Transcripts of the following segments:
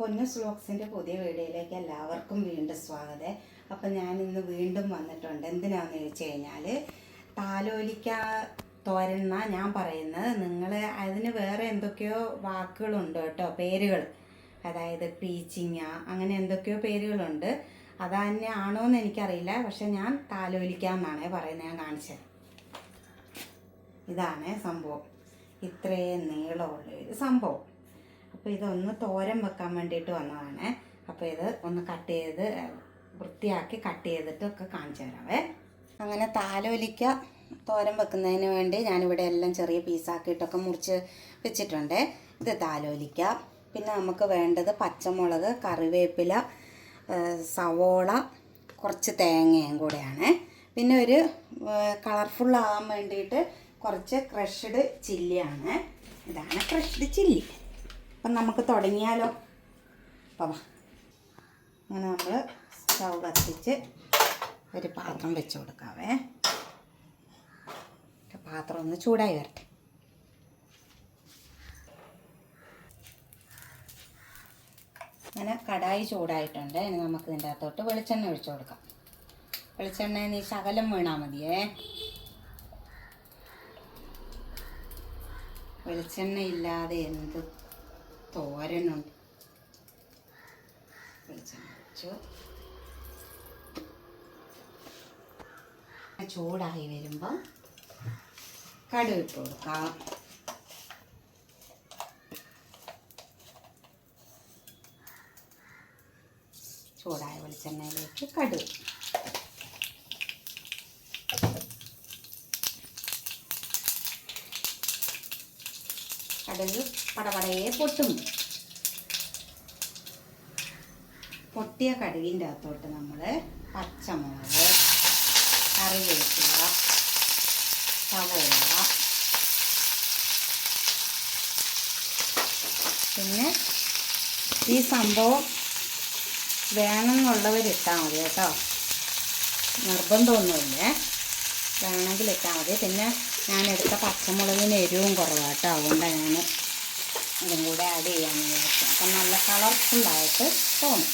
പൊന്നൂസ് വ്ലോഗ്സിൻ്റെ പുതിയ വീഡിയോയിലേക്ക് എല്ലാവർക്കും വീണ്ടും സ്വാഗതം. അപ്പം ഞാൻ ഇന്ന് വീണ്ടും വന്നിട്ടുണ്ട്. എന്തിനാണെന്ന് ചോദിച്ചു കഴിഞ്ഞാൽ താലോലിക്ക തോരൻ എന്നാണ് ഞാൻ പറയുന്നത്. നിങ്ങൾ അതിന് വേറെ എന്തൊക്കെയോ വാക്കുകളുണ്ട് കേട്ടോ, പേരുകൾ. അതായത് പീച്ചിങ്ങ അങ്ങനെ എന്തൊക്കെയോ പേരുകളുണ്ട്. അത് തന്നെ ആണോ എന്ന് എനിക്കറിയില്ല. പക്ഷെ ഞാൻ താലോലിക്ക എന്നാണ് പറയുന്നത്. ഞാൻ കാണിച്ചത് ഇതാണ് സംഭവം. ഇത്രയും നീളമുള്ള ഒരു സംഭവം. അപ്പോൾ ഇതൊന്ന് തോരൻ വെക്കാൻ വേണ്ടിയിട്ട് വന്നതാണ്. അപ്പോൾ ഇത് ഒന്ന് കട്ട് ചെയ്ത് വൃത്തിയാക്കി കട്ട് ചെയ്തിട്ടൊക്കെ കാണിച്ചു തരാവേ. അങ്ങനെ താലോലിക്ക തോരൻ വെക്കുന്നതിന് വേണ്ടി ഞാനിവിടെ എല്ലാം ചെറിയ പീസാക്കിയിട്ടൊക്കെ മുറിച്ച് വെച്ചിട്ടുണ്ട്. ഇത് താലോലിക്ക. പിന്നെ നമുക്ക് വേണ്ടത് പച്ചമുളക്, കറിവേപ്പില, സവോള, കുറച്ച് തേങ്ങയും കൂടെയാണ്. പിന്നെ ഒരു കളർഫുള്ളാകാൻ വേണ്ടിയിട്ട് കുറച്ച് ക്രഷ്ഡ് ചില്ലിയാണ്. ഇതാണ് ക്രഷ്ഡ് ചില്ലി. അപ്പം നമുക്ക് തുടങ്ങിയാലോ. അപ്പോൾ അങ്ങനെ നമ്മൾ സ്റ്റൗ കത്തിച്ച് ഒരു പാത്രം വെച്ച് കൊടുക്കാവേ. പാത്രം ഒന്ന് ചൂടായി വരട്ടെ. അങ്ങനെ കടായി ചൂടായിട്ടുണ്ട്. ഇനി നമുക്ക് ഇതിൻ്റെ അകത്തോട്ട് വെളിച്ചെണ്ണ ഒഴിച്ചു കൊടുക്കാം. വെളിച്ചെണ്ണ നീ ശകലം വീണാൽ മതിയേ. വെളിച്ചെണ്ണ ഇല്ലാതെ എന്ത് തോരനുണ്ട്. വെളിച്ചെണ്ണ ഒഴിച്ചു. ചൂടായി വരുമ്പം കടുക് ഇട്ട് കൊടുക്കാം. ചൂടായ വെളിച്ചെണ്ണയിലേക്ക് കടുക്. കടുക് പടപടയെ പൊട്ടും. പൊട്ടിയ കടുകിൻ്റെ അകത്തോട്ട് നമ്മൾ പച്ചമുളക്, കറിവേപ്പില, സവോള, പിന്നെ ഈ സംഭവം വേണമെന്നുള്ളവരിട്ടാൽ മതി കേട്ടോ, നിർബന്ധമൊന്നുമില്ലേ. വേണമെങ്കിൽ ഇട്ടാൽ മതി. പിന്നെ ഞാനെടുത്ത പച്ചമുളകിന് എരിവും കുറവാട്ടോ, അതുകൊണ്ടാണ് ഞാൻ അതും കൂടെ ആഡ് ചെയ്യാമെന്ന് വിചാരിച്ചു. അപ്പം നല്ല കളർഫുള്ളായിട്ട് തോന്നും.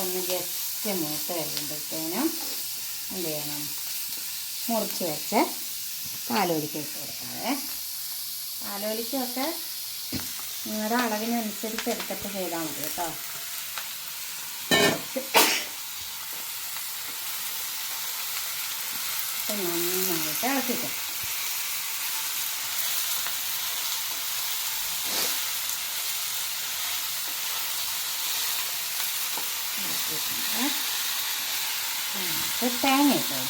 ഒന്ന് ജസ്റ്റ് മൂത്ത് കഴിയുമ്പോഴത്തേനും എന്ത് ചെയ്യണം, മുറിച്ച് വെച്ച് താലോലിക്ക ഇട്ട് കൊടുക്കാവേ. താലോലിക്കൊക്കെ നിങ്ങളുടെ അളവിനനുസരിച്ച് എടുത്തിട്ട് ചെയ്താൽ മതി കേട്ടോ. നന്നായിട്ട് ഇളക്കിക്കോ. തേങ്ങ ഇട്ടോ.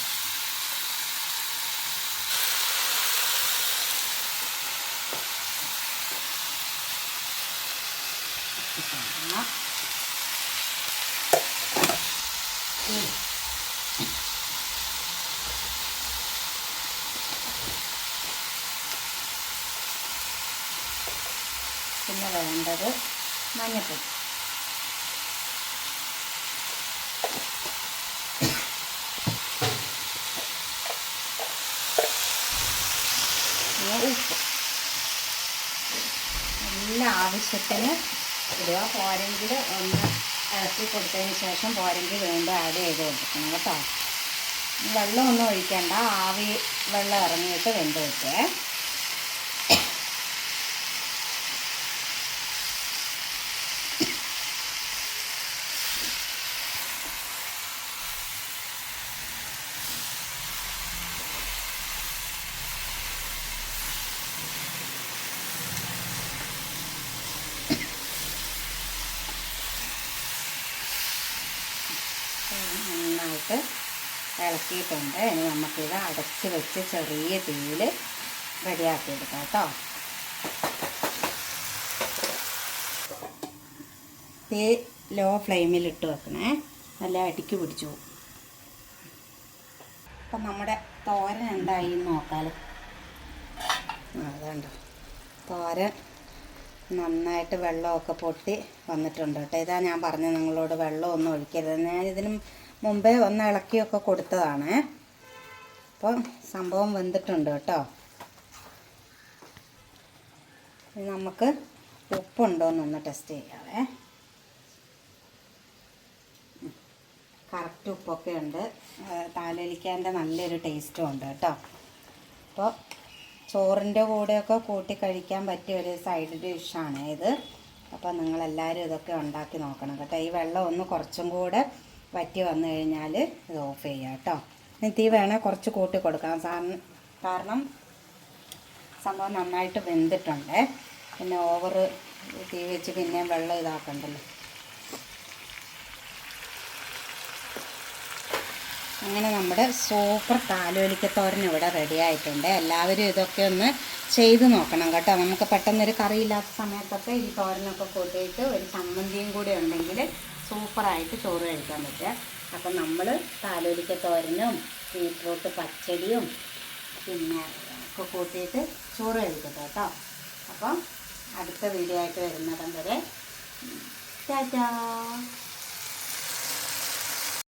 പിന്നെ വേണ്ടത് മഞ്ഞൾപ്പൊടി. ഉപ്പ് എല്ലാ ആവശ്യത്തിന് ഇടുക. പോരെങ്കിൽ ഒന്ന് ഇളക്കി കൊടുത്തതിന് ശേഷം പോരെങ്കിൽ വീണ്ടും ആഡ് ചെയ്ത് കൊടുക്കണം കേട്ടോ. വെള്ളമൊന്നും ഒഴിക്കേണ്ട, ആവി വെള്ളം ഇറങ്ങിയിട്ട് വെന്ത് വെച്ചേ. നന്നായിട്ട് ഇളക്കിയിട്ടുണ്ട്. ഇനി നമുക്കിത് അടച്ച് വെച്ച് ചെറിയ തീയിൽ റെഡിയാക്കി എടുക്കാം കേട്ടോ. തീ ലോ ഫ്ലെയിമിലിട്ട് വെക്കണേ, നല്ല അടിക്ക് പിടിച്ചു പോകും. അപ്പം നമ്മുടെ തോരൻ എന്തായി നോക്കാലോ. അതുണ്ടോ, തോരൻ നന്നായിട്ട് വെള്ളമൊക്കെ പൊട്ടി വന്നിട്ടുണ്ട് കേട്ടോ. ഇതാ ഞാൻ പറഞ്ഞത് നിങ്ങളോട് വെള്ളമൊന്നും ഒഴിക്കരുത്. ഞാൻ ഇതിന് മുമ്പേ ഒന്ന് ഇളക്കിയൊക്കെ കൊടുത്തതാണ്. അപ്പോൾ സംഭവം വെന്തിട്ടുണ്ട് കേട്ടോ. ഇനി നമുക്ക് ഉപ്പുണ്ടോയെന്നൊന്ന് ടെസ്റ്റ് ചെയ്യാവേ. കറക്റ്റ് ഉപ്പൊക്കെ ഉണ്ട്. താലോലിക്കാൻ്റെ നല്ലൊരു ടേസ്റ്റും ഉണ്ട് കേട്ടോ. അപ്പോൾ ചോറിൻ്റെ കൂടെയൊക്കെ കൂട്ടി കഴിക്കാൻ പറ്റിയ ഒരു സൈഡ് ഡിഷാണ് ഇത്. അപ്പോൾ നിങ്ങളെല്ലാവരും ഇതൊക്കെ ഉണ്ടാക്കി നോക്കണം കേട്ടോ. ഈ വെള്ളം ഒന്ന് കുറച്ചും കൂടെ വറ്റി വന്നു കഴിഞ്ഞാൽ ഇത് ഓഫ് ചെയ്യുക കേട്ടോ. ഇനി തീ വേണേൽ കുറച്ച് കൂട്ടി കൊടുക്കാം, കാരണം സംഭവം നന്നായിട്ട് വെന്തിട്ടുണ്ട്. പിന്നെ ഓവർ തീ വെച്ച് പിന്നെയും വെള്ളം ഇതാക്കണ്ടല്ലോ. അങ്ങനെ നമ്മുടെ സൂപ്പർ താലോലിക്കത്തോരൻ ഇവിടെ റെഡി ആയിട്ടുണ്ട്. എല്ലാവരും ഇതൊക്കെ ഒന്ന് ചെയ്ത് നോക്കണം കേട്ടോ. നമുക്ക് പെട്ടെന്നൊരു കറിയില്ലാത്ത സമയത്തൊക്കെ ഈ തോരനൊക്കെ കൂട്ടിയിട്ട് ഒരു ചമ്മന്തിയും കൂടി ഉണ്ടെങ്കിൽ സൂപ്പറായിട്ട് ചോറ് കഴിക്കാൻ പറ്റുക. അപ്പം നമ്മൾ താലോലിക്കത്തോരനും ബീറ്റ്റൂട്ട് പച്ചടിയും പിന്നെ ഒക്കെ കൂട്ടിയിട്ട് ചോറ് കഴിക്കട്ടെ കേട്ടോ. അപ്പം അടുത്ത വീഡിയോ ആയിട്ട് വരുന്നിടം വരെ ടാറ്റാ.